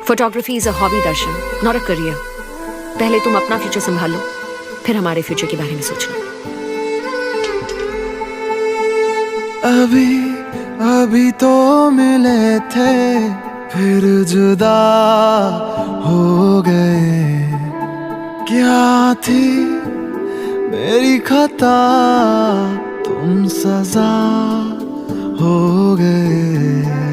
Photography is a hobby Darshan, not a career. पहले तुम अपना फ्यूचर संभालो, फिर हमारे फ्यूचर के बारे में सोचना। अभी अभी तो मिले थे, फिर जुदा हो गए। क्या थी मेरी खता, तुम सजा हो गए।